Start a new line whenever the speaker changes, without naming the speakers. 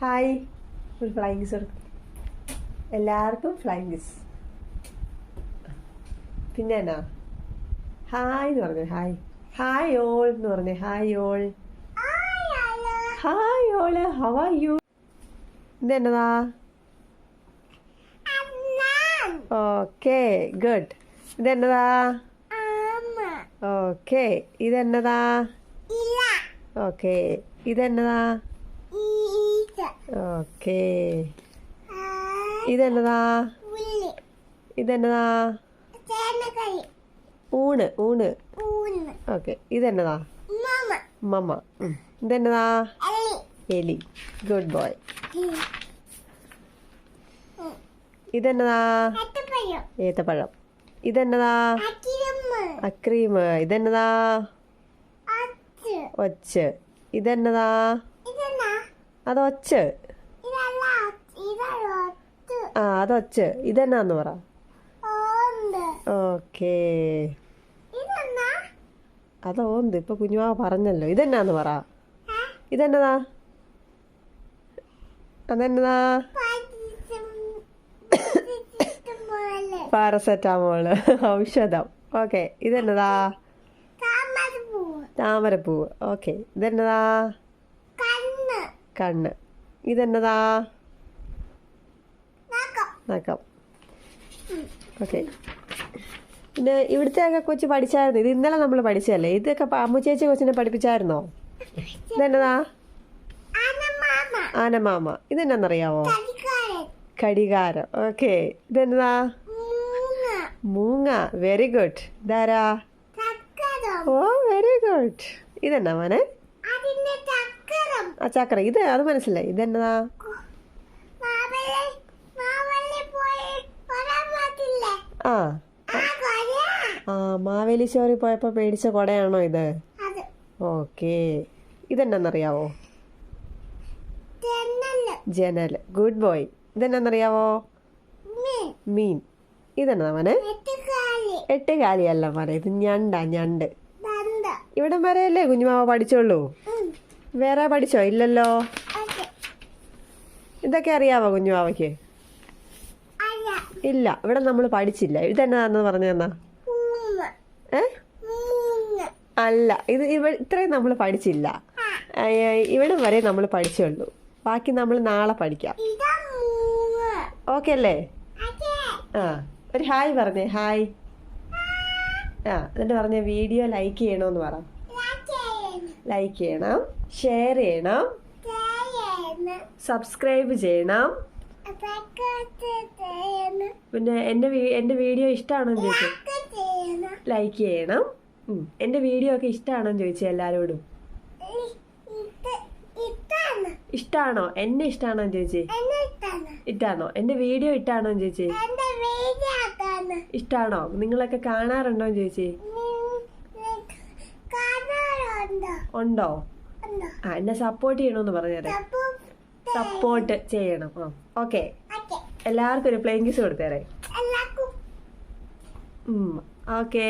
Hi. ഒരു flying kiss കൊടുക്കും. എല്ലാവർക്കും ഫ്ലൈങ് കിസ്. പിന്നെ എന്നാ ഹായ് എന്ന് പറഞ്ഞു. ഹായ് ഹായ് ഓൾ എന്ന് പറഞ്ഞു. Hi all. Hi all. How are you? ഇതെന്നതാ? Okay good. ഇതെന്നതാ? ഓക്കെ. ഇതെന്നതാ? ഓക്കെ. ഇതെന്നതാ? ഓക്കെ. ഇതെന്നതാ? ഇതെന്നതാ? ഊണ്. ഊണ്. ഓക്കെ. ഇതെന്നതാ? മമ്മ. ഇതെന്നതാ? എലി. Good boy. ഇതെന്നതാ? ഏത്തപ്പഴം. ഇതെന്നതാ? അക്രീം. ഇതെന്നതാ? ഒച്ച്. ഇതെന്നതാ? അതൊച്ച്. ആ അതൊച്ച്. ഇതെന്നാന്ന് പറ. ഓക്കേ. അതോന്ത്. ഇപ്പൊ കുഞ്ഞുമാവ പറഞ്ഞല്ലോ. ഇതെന്നാന്ന് പറ. ഇതെന്നതാ? അതെന്നതാ? പാരസെറ്റാമോള്. ഔഷധം. ഓക്കെ. ഇതെന്നതാ? താമരപ്പൂവ്. ഓക്കെ. ഇതെന്നതാ? കണ്ണ്. ഇതെന്നതാ? നഖം. ഓക്കെ. പിന്നെ ഇവിടുത്തെ ഒക്കെ കൊച്ചു പഠിച്ചായിരുന്നു. ഇത് ഇന്നലെ നമ്മൾ പഠിച്ചതല്ലേ. ഇതൊക്കെ അമ്മു ചേച്ചി കൊച്ചിനെ പഠിപ്പിച്ചായിരുന്നോ? ഇതെന്നതാ? ആനമാമ. ഇതെന്നറിയാവോ? ഘടികാരം. ഓക്കെ. ഇതെന്നതാ? മൂങ്ങ. Very good. ഇതാരാ? ഓ വെരി ഗുഡ്. ഇതെന്നാ മോനെ? ആ ചക്രം. ഇത് അത് മനസ്സിലായി. ഇതെന്നതാ? ആ ആ മാവേലിശ്വരി പോയപ്പോ പേടിച്ച കൊടയാണോ ഇത്? ഓക്കെ. ഇതെന്നറിയാവോ? ജനൽ. Good boy. ഇതെന്നറിയാവോ? മീൻ. ഇതെന്നാ മോനെ? എട്ടുകാലിയല്ല മോനെ. ഇത് ഞണ്ടാ. ഞണ്ട്. ഇവിടം വരെയല്ലേ കുഞ്ഞുമാവ പഠിച്ചോളൂ? വേറെ പഠിച്ചോ? ഇല്ലല്ലോ. ഇതൊക്കെ അറിയാവോ കുഞ്ഞുമാവയ്ക്ക്? ഇല്ല. ഇവിടെ നമ്മൾ പഠിച്ചില്ല. ഇതെന്നാന്ന് പറഞ്ഞു തന്നാ? അല്ല. ഇത് ഇത്രയും നമ്മൾ പഠിച്ചില്ല. ഇവിടം വരെ നമ്മൾ പഠിച്ചുള്ളൂ. ബാക്കി നമ്മൾ നാളെ പഠിക്കാം. ഓക്കെ അല്ലേ? ആ ഒരു ഹായ് പറഞ്ഞേ. ഹായ്. ആ എന്നിട്ട് പറഞ്ഞ വീഡിയോ ലൈക്ക് ചെയ്യണമെന്ന് പറ. ലൈക്ക് ചെയ്യണം, ഷെയർ ചെയ്യണം, സബ്സ്ക്രൈബ് ചെയ്യണം. പിന്നെ എൻ്റെ വീഡിയോ ഇഷ്ടമാണോ എന്ന് ചോദിച്ചു. ലൈക്ക് ചെയ്യണം. എൻ്റെ വീഡിയോ ഒക്കെ ഇഷ്ടമാണോ എന്ന് ചോദിച്ചു എല്ലാരോടും. ഇഷ്ടാണോ? എന്നെ ഇഷ്ടാണോ എന്ന് ചോദിച്ചേ. ഇഷ്ടാണോ? എൻ്റെ വീഡിയോ ഇഷ്ടാണോ എന്ന് ചോദിച്ചേ. ഇഷ്ടാണോ? നിങ്ങളൊക്കെ കാണാറുണ്ടോ എന്ന് ചോദിച്ചേ. ഉണ്ടോ? ആ എന്നെ സപ്പോർട്ട് ചെയ്യണമെന്ന് പറഞ്ഞേരെ. സപ്പോർട്ട് ചെയ്യണം. ഓക്കെ. എല്ലാവർക്കും ഒരു പ്ലെയിങ് കിസ് കൊടുത്തേരെ. ഓക്കെ.